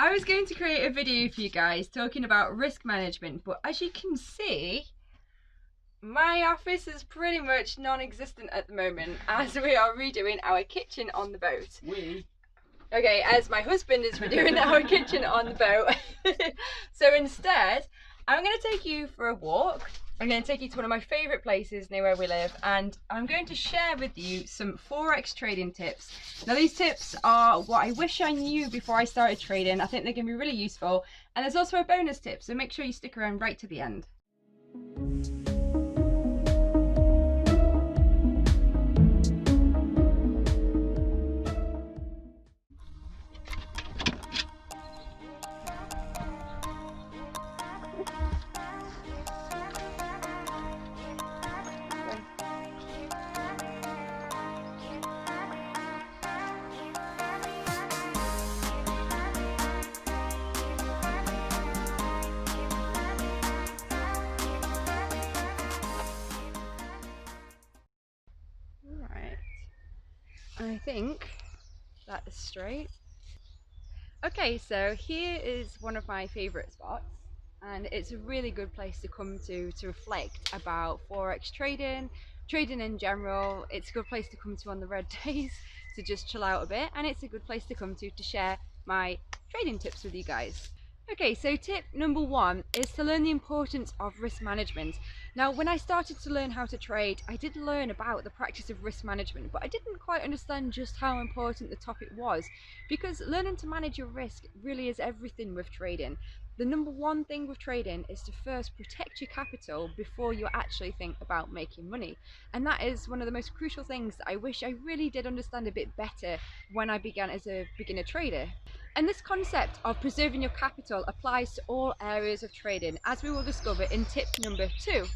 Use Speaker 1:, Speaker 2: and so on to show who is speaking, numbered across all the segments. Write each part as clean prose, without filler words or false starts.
Speaker 1: I was going to create a video for you guys talking about risk management, but as you can see, my office is pretty much non-existent at the moment as we are redoing our kitchen on the boat. Okay, as my husband is redoing our kitchen on the boat. So instead, I'm going to take you for a walk. I'm going to take you to one of my favourite places near where we live, and I'm going to share with you some Forex trading tips. Now these tips are what I wish I knew before I started trading. I think they're going to be really useful, and there's also a bonus tip, so make sure you stick around right to the end. Right, I think that is straight. Okay, so here is one of my favourite spots, and it's a really good place to come to reflect about Forex trading in general. It's a good place to come to on the red days to just chill out a bit, and it's a good place to come to share my trading tips with you guys. Okay, so tip number one is to learn the importance of risk management. Now, when I started to learn how to trade, I did learn about the practice of risk management, but I didn't quite understand just how important the topic was, because learning to manage your risk really is everything with trading. The number one thing with trading is to first protect your capital before you actually think about making money. And that is one of the most crucial things that I wish I really did understand a bit better when I began as a beginner trader. And this concept of preserving your capital applies to all areas of trading, as we will discover in tip number two,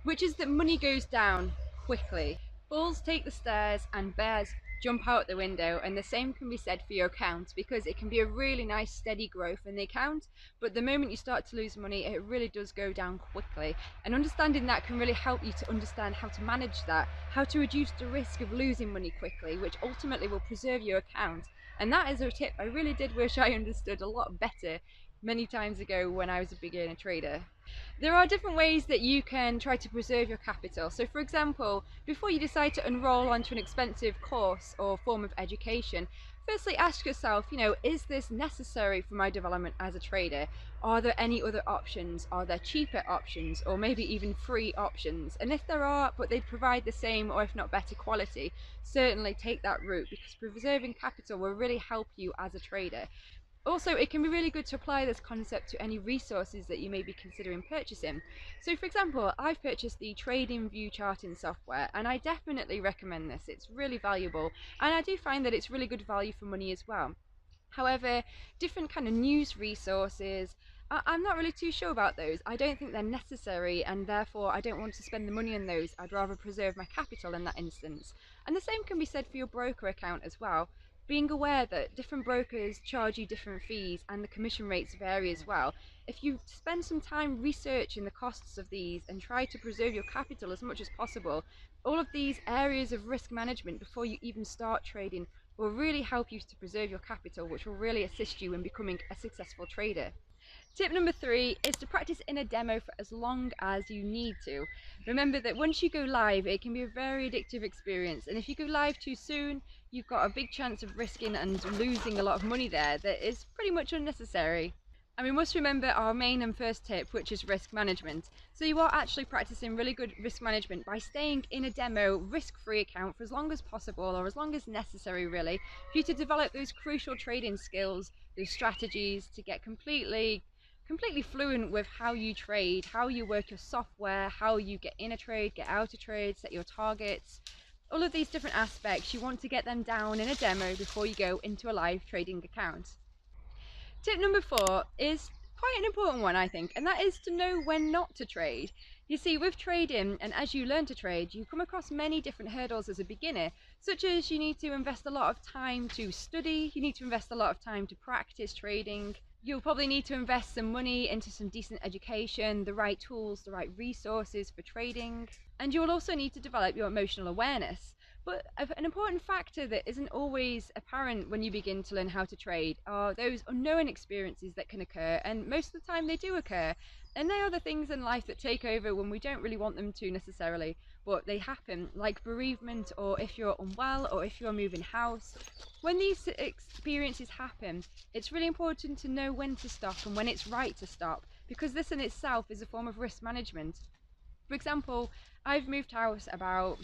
Speaker 1: which is that money goes down quickly. Bulls take the stairs and bears jump out the window, and the same can be said for your account, because it can be a really nice steady growth in the account, but the moment you start to lose money, it really does go down quickly. And understanding that can really help you to understand how to manage that, how to reduce the risk of losing money quickly, which ultimately will preserve your account. And that is a tip I really did wish I understood a lot better many times ago when I was a beginner trader. There are different ways that you can try to preserve your capital. So for example, before you decide to enroll onto an expensive course or form of education, firstly ask yourself, is this necessary for my development as a trader? Are there any other options? Are there cheaper options, or maybe even free options? And if there are, but they provide the same or if not better quality, certainly take that route, because preserving capital will really help you as a trader. Also, it can be really good to apply this concept to any resources that you may be considering purchasing. So for example, I've purchased the Trading View charting software, and I definitely recommend this. It's really valuable, and I do find that it's really good value for money as well. However, different kind of news resources, I'm not really too sure about those. I don't think they're necessary, and therefore I don't want to spend the money on those. I'd rather preserve my capital in that instance. And the same can be said for your broker account as well. Being aware that different brokers charge you different fees and the commission rates vary as well. If you spend some time researching the costs of these and try to preserve your capital as much as possible, all of these areas of risk management before you even start trading will really help you to preserve your capital, which will really assist you in becoming a successful trader. Tip number three is to practice in a demo for as long as you need to. Remember that once you go live, it can be a very addictive experience, and if you go live too soon, you've got a big chance of risking and losing a lot of money there that is pretty much unnecessary. And we must remember our main and first tip, which is risk management. So you are actually practicing really good risk management by staying in a demo risk-free account for as long as possible, or as long as necessary really, for you to develop those crucial trading skills, those strategies to get completely fluent with how you trade, how you work your software, how you get in a trade, get out of trade, set your targets. All of these different aspects, you want to get them down in a demo before you go into a live trading account. Tip number four is quite an important one, I think, and that is to know when not to trade. You see, with trading, and as you learn to trade, you come across many different hurdles as a beginner, such as you need to invest a lot of time to study, you need to invest a lot of time to practice trading, you'll probably need to invest some money into some decent education, the right tools, the right resources for trading, and you'll also need to develop your emotional awareness. But an important factor that isn't always apparent when you begin to learn how to trade are those unknown experiences that can occur, and most of the time they do occur. And they are the things in life that take over when we don't really want them to necessarily, but they happen, like bereavement, or if you're unwell, or if you're moving house. When these experiences happen, it's really important to know when to stop and when it's right to stop, because this in itself is a form of risk management. For example, I've moved house about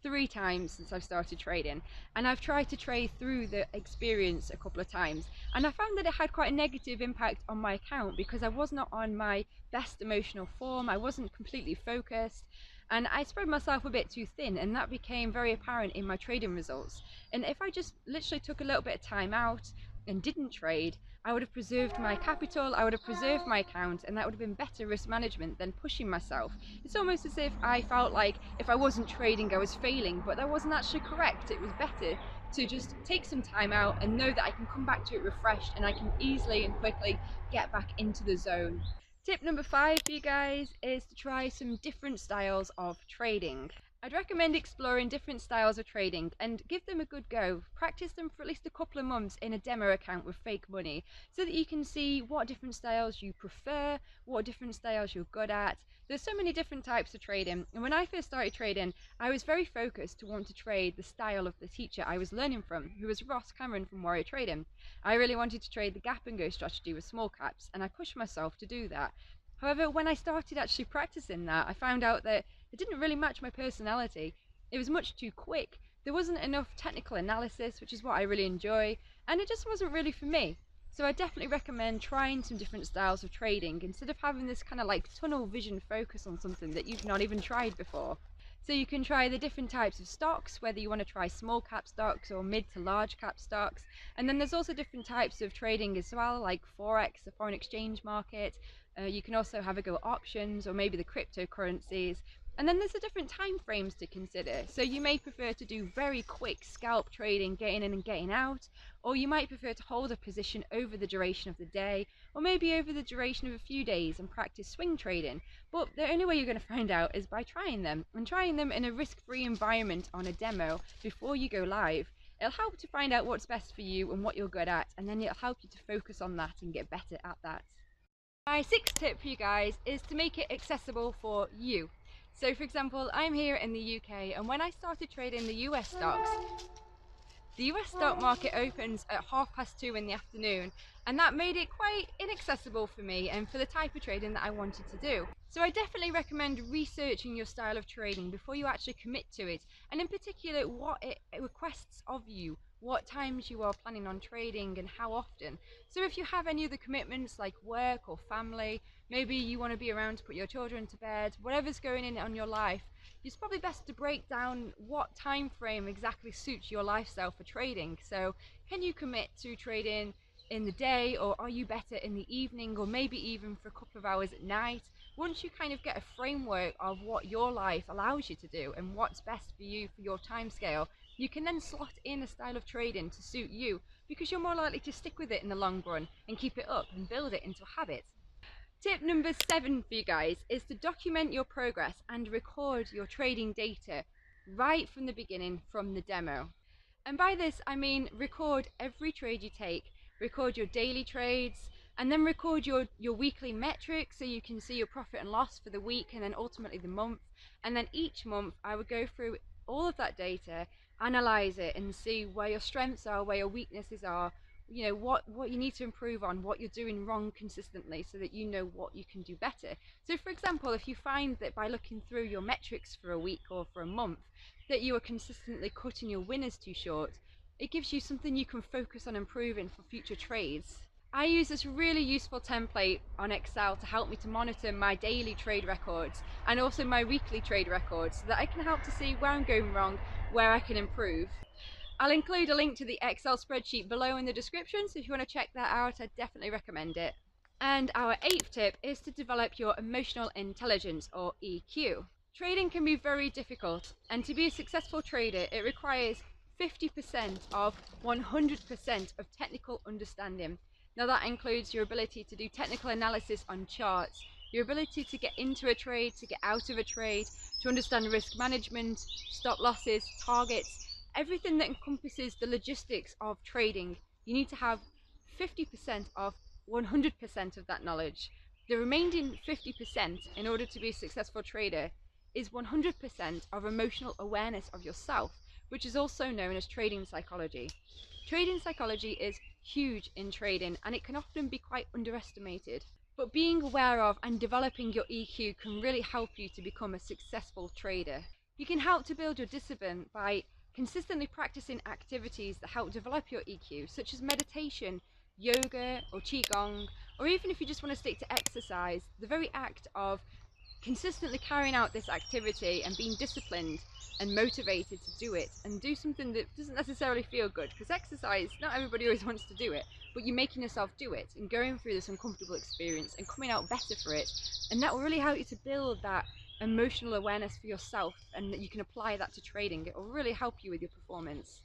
Speaker 1: 3 times since I've started trading, and I've tried to trade through the experience a couple of times, and I found that it had quite a negative impact on my account because I was not on my best emotional form, I wasn't completely focused, and I spread myself a bit too thin, and that became very apparent in my trading results. And if I just literally took a little bit of time out and didn't trade, I would have preserved my capital, I would have preserved my account, and that would have been better risk management than pushing myself. It's almost as if I felt like if I wasn't trading, I was failing, but that wasn't actually correct. It was better to just take some time out and know that I can come back to it refreshed and I can easily and quickly get back into the zone. Tip number 5 for you guys is to try some different styles of trading. I'd recommend exploring different styles of trading and give them a good go. Practice them for at least a couple of months in a demo account with fake money so that you can see what different styles you prefer, what different styles you're good at. There's so many different types of trading, and when I first started trading, I was very focused to want to trade the style of the teacher I was learning from, who was Ross Cameron from Warrior Trading. I really wanted to trade the gap and go strategy with small caps, and I pushed myself to do that. However, when I started actually practicing that, I found out that it didn't really match my personality. It was much too quick. There wasn't enough technical analysis, which is what I really enjoy, and it just wasn't really for me. So I definitely recommend trying some different styles of trading instead of having this kind of like tunnel vision focus on something that you've not even tried before. So you can try the different types of stocks, whether you want to try small cap stocks or mid to large cap stocks. And then there's also different types of trading as well, like Forex, the foreign exchange market. You can also have a go at options or maybe the cryptocurrencies. And then there's the different time frames to consider. So you may prefer to do very quick scalp trading, getting in and getting out, or you might prefer to hold a position over the duration of the day, or maybe over the duration of a few days and practice swing trading. But the only way you're going to find out is by trying them, and trying them in a risk-free environment on a demo before you go live. It'll help to find out what's best for you and what you're good at, and then it'll help you to focus on that and get better at that. My 6th tip for you guys is to make it accessible for you. So for example, I'm here in the UK, and when I started trading the US stocks, the US stock market opens at 2:30 in the afternoon, and that made it quite inaccessible for me and for the type of trading that I wanted to do. So I definitely recommend researching your style of trading before you actually commit to it, and in particular what it requests of you, what times you are planning on trading and how often. So if you have any other commitments like work or family, maybe you want to be around to put your children to bed, whatever's going on your life, it's probably best to break down what time frame exactly suits your lifestyle for trading. So can you commit to trading in the day, or are you better in the evening, or maybe even for a couple of hours at night? Once you kind of get a framework of what your life allows you to do and what's best for you for your time scale, you can then slot in a style of trading to suit you, because you're more likely to stick with it in the long run and keep it up and build it into a habit. Tip number 7 for you guys is to document your progress and record your trading data right from the beginning, from the demo. And by this I mean record every trade you take, record your daily trades, and then record your weekly metrics so you can see your profit and loss for the week and then ultimately the month. And then each month I would go through all of that data, analyze it and see where your strengths are, where your weaknesses are, you know, what you need to improve on, what you're doing wrong consistently, so that you know what you can do better. So for example, if you find that by looking through your metrics for a week or for a month that you are consistently cutting your winners too short, it gives you something you can focus on improving for future trades. I use this really useful template on Excel to help me to monitor my daily trade records and also my weekly trade records, so that I can help to see where I'm going wrong, where I can improve. I'll include a link to the Excel spreadsheet below in the description, so if you want to check that out, I definitely recommend it. And our 8th tip is to develop your emotional intelligence, or EQ. Trading can be very difficult, and to be a successful trader it requires 50% of 100% of technical understanding. Now that includes your ability to do technical analysis on charts, your ability to get into a trade, to get out of a trade, to understand risk management, stop losses, targets, everything that encompasses the logistics of trading, you need to have 50% of 100% of that knowledge. The remaining 50%, in order to be a successful trader, is 100% of emotional awareness of yourself, which is also known as trading psychology. Trading psychology is huge in trading, and it can often be quite underestimated. But being aware of and developing your EQ can really help you to become a successful trader. You can help to build your discipline by consistently practicing activities that help develop your EQ, such as meditation, yoga or qigong, or even if you just want to stick to exercise, the very act of consistently carrying out this activity and being disciplined and motivated to do it and do something that doesn't necessarily feel good, because exercise, not everybody always wants to do it, but you're making yourself do it and going through this uncomfortable experience and coming out better for it, and that will really help you to build that emotional awareness for yourself, and that you can apply that to trading. It will really help you with your performance.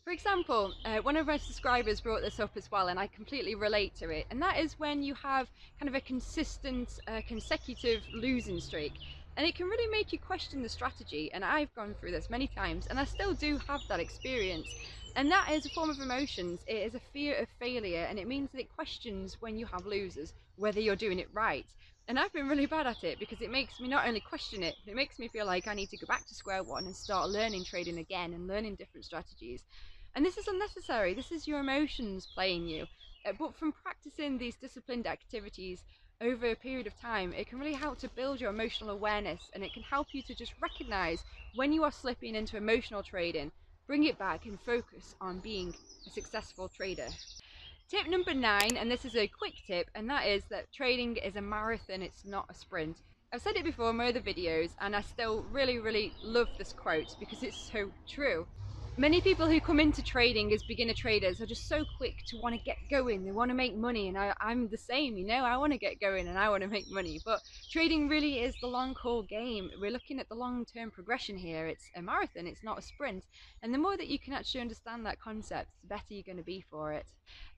Speaker 1: For example, one of my subscribers brought this up as well, and I completely relate to it, and that is when you have kind of a consistent, consecutive losing streak, and it can really make you question the strategy. And I've gone through this many times, and I still do have that experience, and that is a form of emotions. It is a fear of failure, and it means that it questions when you have losers whether you're doing it right. And I've been really bad at it, because it makes me not only question it, but it makes me feel like I need to go back to square one and start learning trading again and learning different strategies. And this is unnecessary. This is your emotions playing you. But from practicing these disciplined activities over a period of time, it can really help to build your emotional awareness, and it can help you to just recognize when you are slipping into emotional trading, bring it back and focus on being a successful trader. Tip number 9, and this is a quick tip, and that is that trading is a marathon, it's not a sprint. I've said it before in my other videos, and I still really love this quote because it's so true. Many people who come into trading as beginner traders are just so quick to want to get going. They want to make money, and I'm the same, you know. I want to get going and I want to make money, but trading really is the long haul game. We're looking at the long-term progression here. It's a marathon, it's not a sprint. And the more that you can actually understand that concept, the better you're going to be for it.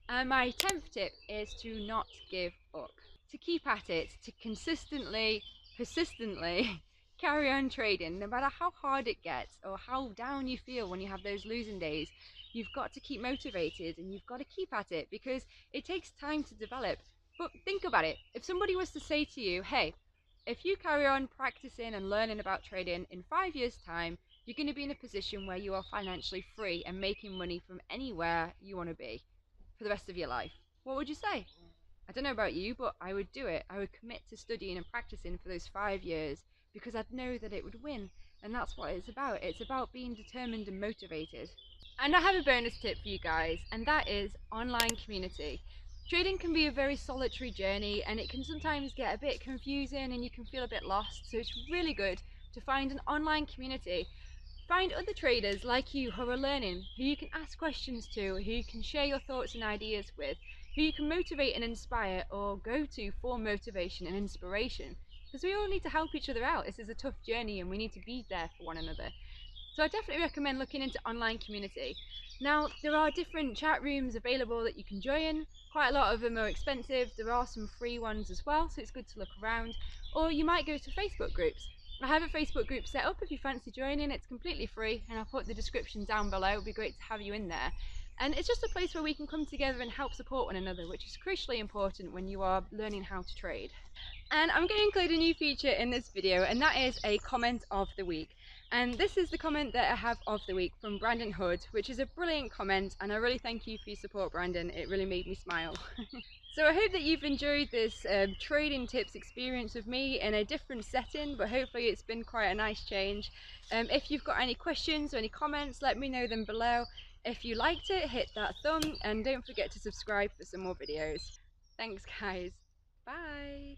Speaker 1: And my 10th tip is to not give up, to keep at it, to consistently, persistently carry on trading. No matter how hard it gets or how down you feel when you have those losing days, you've got to keep motivated and you've got to keep at it, because it takes time to develop. But think about it. If somebody was to say to you, hey, if you carry on practicing and learning about trading, in 5 years' time, you're going to be in a position where you are financially free and making money from anywhere you want to be for the rest of your life, what would you say? I don't know about you, but I would do it. I would commit to studying and practicing for those 5 years, because I'd know that it would win. And that's what it's about. It's about being determined and motivated. And I have a bonus tip for you guys, and that is online community. Trading can be a very solitary journey, and it can sometimes get a bit confusing and you can feel a bit lost. So it's really good to find an online community. Find other traders like you who are learning, who you can ask questions to, who you can share your thoughts and ideas with, who you can motivate and inspire or go to for motivation and inspiration. Because we all need to help each other out. This is a tough journey and we need to be there for one another. So I definitely recommend looking into online community. Now, there are different chat rooms available that you can join. Quite a lot of them are expensive. There are some free ones as well, so it's good to look around. Or you might go to Facebook groups. I have a Facebook group set up if you fancy joining. It's completely free, and I'll put the description down below. It would be great to have you in there. And it's just a place where we can come together and help support one another, which is crucially important when you are learning how to trade. And I'm going to include a new feature in this video, and that is a comment of the week. And this is the comment that I have of the week from Brandon Hood, which is a brilliant comment, and I really thank you for your support, Brandon. It really made me smile. So I hope that you've enjoyed this trading tips experience with me in a different setting, but hopefully it's been quite a nice change. If you've got any questions or any comments, let me know them below. If you liked it, hit that thumb, and don't forget to subscribe for some more videos. Thanks guys. Bye.